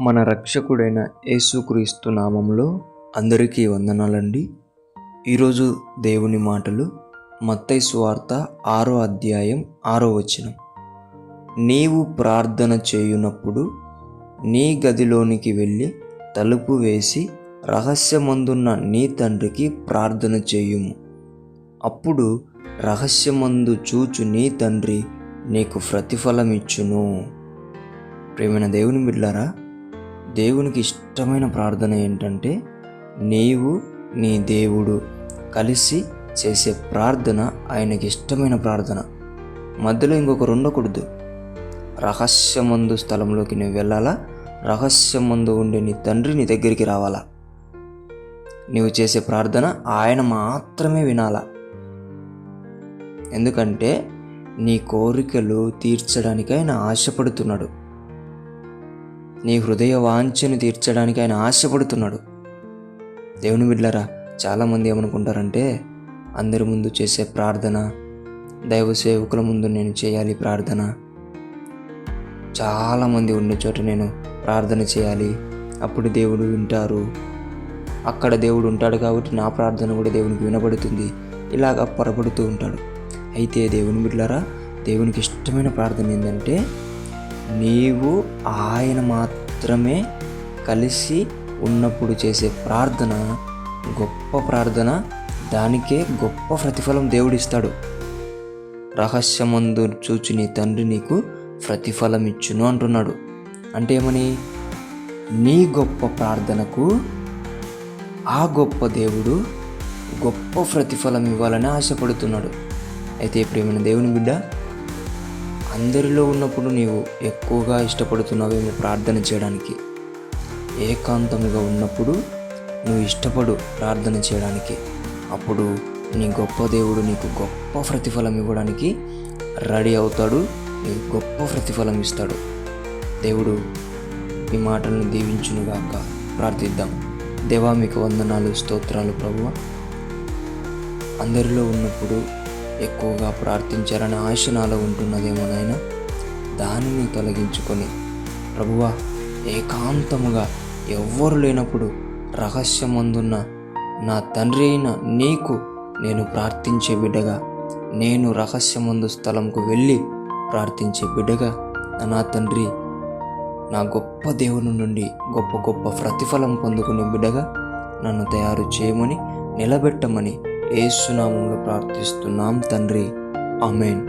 మన రక్షకుడైన యేసుక్రీస్తు నామములో అందరికీ వందనాలండి. ఈరోజు దేవుని మాటలు మత్తయి సువార్త 6వ అధ్యాయం 6వ వచనం. నీవు ప్రార్థన చేయునప్పుడు నీ గదిలోనికి వెళ్ళి తలుపు వేసి రహస్యమందున్న నీ తండ్రికి ప్రార్థన చేయుము. అప్పుడు రహస్యమందు చూచు నీ తండ్రి నీకు ప్రతిఫలమిచ్చును. ప్రియమైన దేవుని బిడ్డలారా, దేవునికి ఇష్టమైన ప్రార్థన ఏంటంటే నీవు నీ దేవుడు కలిసి చేసే ప్రార్థన ఆయనకి ఇష్టమైన ప్రార్థన. మధ్యలో ఇంకొకరు ఉండకూడదు. రహస్యమందు స్థలంలోకి నువ్వు వెళ్ళాలా, రహస్యమందు ఉండే నీ తండ్రి నీ దగ్గరికి రావాలా. నీవు చేసే ప్రార్థన ఆయన మాత్రమే వినాలా. ఎందుకంటే నీ కోరికలు తీర్చడానికి ఆయన ఆశపడుతున్నాడు. నీ హృదయ వాంఛను తీర్చడానికి ఆయన ఆశపడుతున్నాడు. దేవుని బిడ్డలారా, చాలామంది ఏమనుకుంటారంటే అందరి ముందు చేసే ప్రార్థన, దైవ సేవకుల ముందు నేను చేయాలి ప్రార్థన, చాలామంది ఉండే చోట నేను ప్రార్థన చేయాలి, అప్పుడు దేవుడు వింటారు, అక్కడ దేవుడు ఉంటాడు కాబట్టి నా ప్రార్థన కూడా దేవునికి వినబడుతుంది, ఇలాగ పొరపడుతూ ఉంటాడు. అయితే దేవుని బిడ్డలారా, దేవునికి ఇష్టమైన ప్రార్థన ఏంటంటే నీవు ఆయన మాత్రమే కలిసి ఉన్నప్పుడు చేసే ప్రార్థన గొప్ప ప్రార్థన. దానికే గొప్ప ప్రతిఫలం దేవుడిస్తాడు. రహస్యమందు చూచి నీ తండ్రి నీకు ప్రతిఫలం ఇచ్చును అంటున్నాడు. అంటే ఏమని? నీ గొప్ప ప్రార్థనకు ఆ గొప్ప దేవుడు గొప్ప ప్రతిఫలం ఇవ్వాలని ఆశపడుతున్నాడు. అయితే ప్రియమైన దేవుని బిడ్డ, అందరిలో ఉన్నప్పుడు నీవు ఎక్కువగా ఇష్టపడుతున్నావేమో ప్రార్థన చేయడానికి. ఏకాంతముగా ఉన్నప్పుడు నువ్వు ఇష్టపడు ప్రార్థన చేయడానికి. అప్పుడు నీ గొప్ప దేవుడు నీకు గొప్ప ప్రతిఫలం ఇవ్వడానికి రెడీ అవుతాడు, నీకు గొప్ప ప్రతిఫలం ఇస్తాడు. దేవుడు ఈ మాటలను దీవించునుగాక. ప్రార్థిద్దాం. దేవా, మీకు వందనాలు, స్తోత్రాలు ప్రభువా. అందరిలో ఉన్నప్పుడు ఎక్కువగా ప్రార్థించాలని ఆశ నాలో ఉంటున్నదేమోనైనా దానిని తొలగించుకొని ప్రభువా, ఏకాంతముగా ఎవ్వరు లేనప్పుడు రహస్యమందున్న నా తండ్రి అయిన నీకు నేను ప్రార్థించే బిడ్డగా, నేను రహస్యమందు స్థలంకు వెళ్ళి ప్రార్థించే బిడ్డగా నా తండ్రి, నా గొప్ప దేవుని నుండి గొప్ప గొప్ప ప్రతిఫలం పొందుకునే బిడ్డగా నన్ను తయారు చేయమని, నిలబెట్టమని యేసు నామములో ప్రార్థిస్తున్నాం తండ్రి. ఆమేన్.